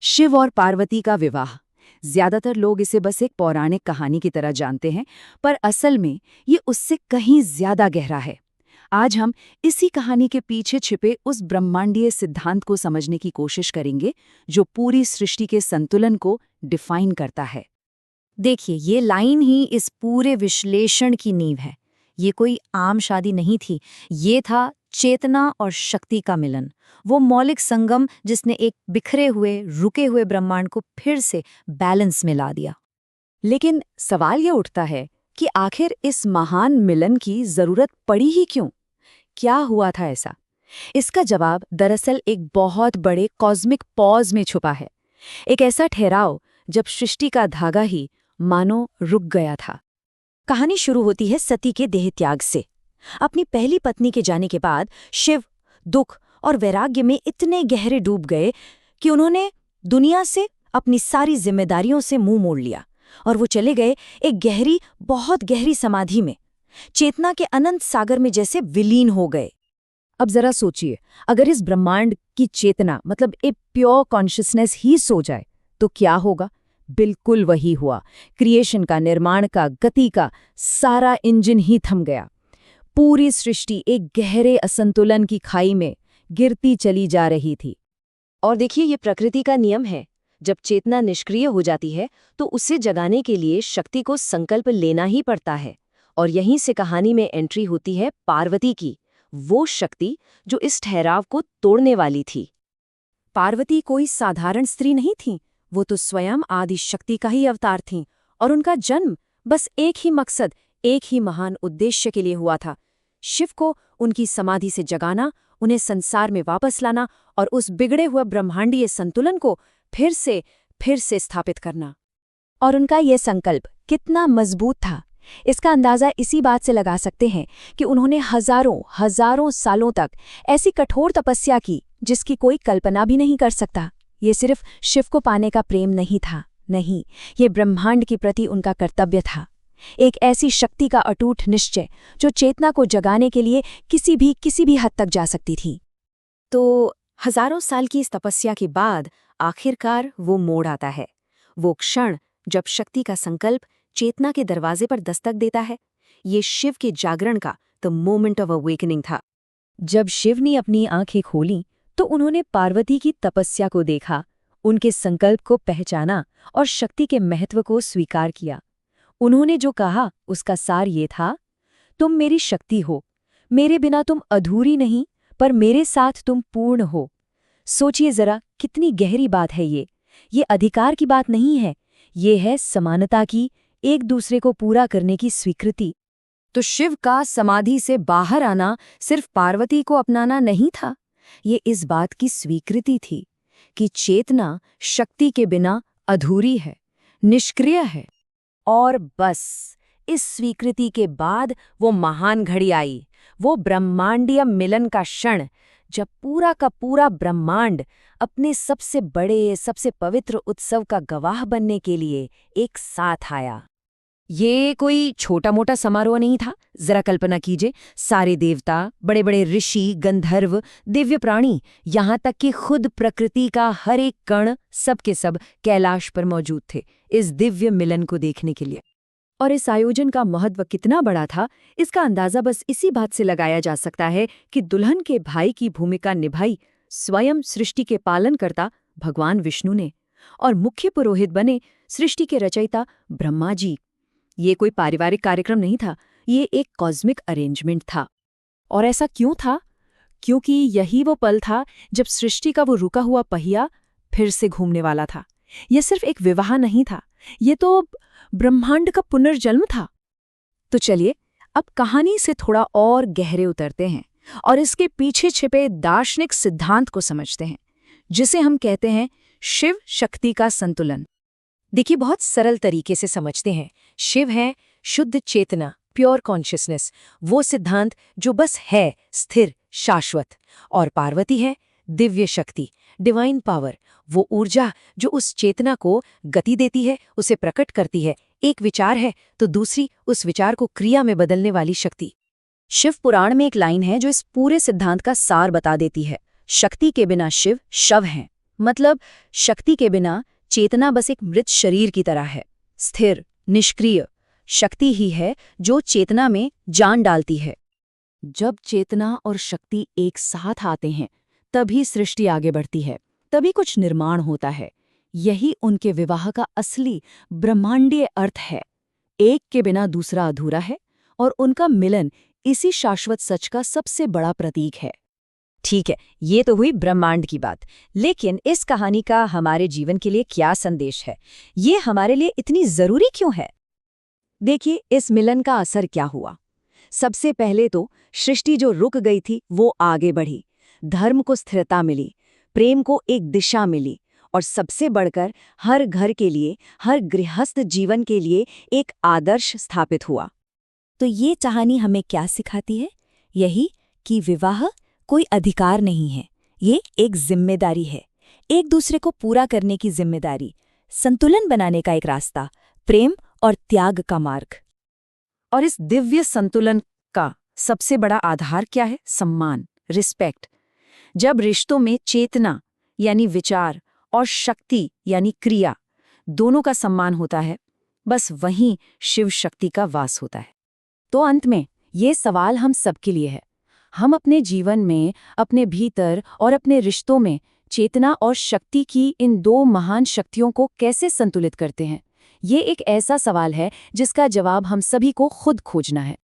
शिव और पार्वती का विवाह। ज्यादातर लोग इसे बस एक पौराणिक कहानी की तरह जानते हैं, पर असल में ये उससे कहीं ज्यादा गहरा है। आज हम इसी कहानी के पीछे छिपे उस ब्रह्मांडीय सिद्धांत को समझने की कोशिश करेंगे जो पूरी सृष्टि के संतुलन को डिफाइन करता है। देखिए, ये लाइन ही इस पूरे विश्लेषण की नींव है। ये कोई आम शादी नहीं थी, ये था चेतना और शक्ति का मिलन। वो मौलिक संगम जिसने एक बिखरे हुए, रुके हुए ब्रह्मांड को फिर से बैलेंस में ला दिया। लेकिन सवाल ये उठता है कि आखिर इस महान मिलन की जरूरत पड़ी ही क्यों? क्या हुआ था ऐसा? इसका जवाब दरअसल एक बहुत बड़े कॉस्मिक पॉज में छुपा है। एक ऐसा ठहराव जब सृष्टि का धागा ही मानो रुक गया था। कहानी शुरू होती है सती के देहत्याग से। अपनी पहली पत्नी के जाने के बाद शिव दुख और वैराग्य में इतने गहरे डूब गए कि उन्होंने दुनिया से अपनी सारी जिम्मेदारियों से मुंह मोड़ लिया और वो चले गए एक गहरी, बहुत गहरी समाधि में, चेतना के अनंत सागर में जैसे विलीन हो गए। अब जरा सोचिए, अगर इस ब्रह्मांड की चेतना मतलब एक प्योर कॉन्शियसनेस ही सो जाए तो क्या होगा? बिल्कुल वही हुआ। क्रिएशन का, निर्माण का, गति का सारा इंजन ही थम गया। पूरी सृष्टि एक गहरे असंतुलन की खाई में गिरती चली जा रही थी। और देखिए, ये प्रकृति का नियम है। जब चेतना निष्क्रिय हो जाती है तो उसे जगाने के लिए शक्ति को संकल्प लेना ही पड़ता है। और यहीं से कहानी में एंट्री होती है पार्वती की, वो शक्ति जो इस ठहराव को तोड़ने वाली थी। पार्वती कोई साधारण स्त्री नहीं थी, वो तो स्वयं आदि शक्ति का ही अवतार थीं, और उनका जन्म बस एक ही मकसद, एक ही महान उद्देश्य के लिए हुआ था: शिव को उनकी समाधि से जगाना, उन्हें संसार में वापस लाना और उस बिगड़े हुए ब्रह्मांडीय संतुलन को फिर से स्थापित करना। और उनका यह संकल्प कितना मजबूत था, इसका अंदाजा इसी बात से लगा सकते हैं कि उन्होंने हजारों सालों तक ऐसी कठोर तपस्या की जिसकी कोई कल्पना भी नहीं कर सकता। ये सिर्फ शिव को पाने का प्रेम नहीं था, नहीं, ये ब्रह्मांड के प्रति उनका कर्तव्य था। एक ऐसी शक्ति का अटूट निश्चय जो चेतना को जगाने के लिए किसी भी हद तक जा सकती थी। तो हजारों साल की इस तपस्या के बाद आखिरकार वो मोड़ आता है, वो क्षण जब शक्ति का संकल्प चेतना के दरवाजे पर दस्तक देता है। ये शिव के जागरण का द मोमेंट ऑफ अवेकनिंग था। जब शिव ने अपनी आंखें खोलीं तो उन्होंने पार्वती की तपस्या को देखा, उनके संकल्प को पहचाना और शक्ति के महत्व को स्वीकार किया। उन्होंने जो कहा उसका सार ये था: तुम मेरी शक्ति हो, मेरे बिना तुम अधूरी नहीं, पर मेरे साथ तुम पूर्ण हो। सोचिए जरा, कितनी गहरी बात है ये। ये अधिकार की बात नहीं है, ये है समानता की, एक दूसरे को पूरा करने की स्वीकृति। तो शिव का समाधि से बाहर आना सिर्फ पार्वती को अपनाना नहीं था, ये इस बात की स्वीकृति थी कि चेतना शक्ति के बिना अधूरी है, निष्क्रिय है। और बस इस स्वीकृति के बाद वो महान घड़ी आई, वो ब्रह्मांडीय मिलन का क्षण, जब पूरा का पूरा ब्रह्मांड अपने सबसे बड़े, सबसे पवित्र उत्सव का गवाह बनने के लिए एक साथ आया। ये कोई छोटा मोटा समारोह नहीं था। जरा कल्पना कीजिए, सारे देवता, बड़े बड़े ऋषि, गंधर्व, दिव्य प्राणी, यहाँ तक कि खुद प्रकृति का हर एक कण, सब के सब कैलाश पर मौजूद थे इस दिव्य मिलन को देखने के लिए। और इस आयोजन का महत्व कितना बड़ा था, इसका अंदाजा बस इसी बात से लगाया जा सकता है कि दुल्हन के भाई की भूमिका निभाई स्वयं सृष्टि के पालनकर्ता भगवान विष्णु ने, और मुख्य पुरोहित बने सृष्टि के रचयिता ब्रह्मा जी। ये कोई पारिवारिक कार्यक्रम नहीं था, ये एक कॉस्मिक अरेंजमेंट था। और ऐसा क्यों था? क्योंकि यही वो पल था जब सृष्टि का वो रुका हुआ पहिया फिर से घूमने वाला था। यह सिर्फ एक विवाह नहीं था, ये तो ब्रह्मांड का पुनर्जन्म था। तो चलिए अब कहानी से थोड़ा और गहरे उतरते हैं और इसके पीछे छिपे दार्शनिक सिद्धांत को समझते हैं, जिसे हम कहते हैं शिव शक्ति का संतुलन। देखिए, बहुत सरल तरीके से समझते हैं। शिव है शुद्ध चेतना, प्योर कॉन्शियसनेस, वो सिद्धांत जो बस है, स्थिर, शाश्वत। और पार्वती है दिव्य शक्ति, डिवाइन पावर, वो ऊर्जा जो उस चेतना को गति देती है, उसे प्रकट करती है। एक विचार है तो दूसरी उस विचार को क्रिया में बदलने वाली शक्ति। शिव पुराण में एक लाइन है जो इस पूरे सिद्धांत का सार बता देती है: शक्ति के बिना शिव शव हैं। मतलब शक्ति के बिना चेतना बस एक मृत शरीर की तरह है, स्थिर, निष्क्रिय। शक्ति ही है जो चेतना में जान डालती है। जब चेतना और शक्ति एक साथ आते हैं तभी सृष्टि आगे बढ़ती है, तभी कुछ निर्माण होता है। यही उनके विवाह का असली ब्रह्मांडीय अर्थ है। एक के बिना दूसरा अधूरा है और उनका मिलन इसी शाश्वत सच का सबसे बड़ा प्रतीक है। ठीक है, ये तो हुई ब्रह्मांड की बात, लेकिन इस कहानी का हमारे जीवन के लिए क्या संदेश है? ये हमारे लिए इतनी जरूरी क्यों है? देखिए, इस मिलन का असर क्या हुआ। सबसे पहले तो सृष्टि जो रुक गई थी वो आगे बढ़ी, धर्म को स्थिरता मिली, प्रेम को एक दिशा मिली, और सबसे बढ़कर हर घर के लिए, हर गृहस्थ जीवन के लिए एक आदर्श स्थापित हुआ। तो ये कहानी हमें क्या सिखाती है? यही कि विवाह कोई अधिकार नहीं है, ये एक जिम्मेदारी है, एक दूसरे को पूरा करने की जिम्मेदारी, संतुलन बनाने का एक रास्ता, प्रेम और त्याग का मार्ग। और इस दिव्य संतुलन का सबसे बड़ा आधार क्या है? सम्मान, रिस्पेक्ट। जब रिश्तों में चेतना यानी विचार और शक्ति यानी क्रिया दोनों का सम्मान होता है, बस वहीं शिव शक्ति का वास होता है। तो अंत में ये सवाल हम सबके लिए है, हम अपने जीवन में, अपने भीतर और अपने रिश्तों में चेतना और शक्ति की इन दो महान शक्तियों को कैसे संतुलित करते हैं? ये एक ऐसा सवाल है जिसका जवाब हम सभी को खुद खोजना है।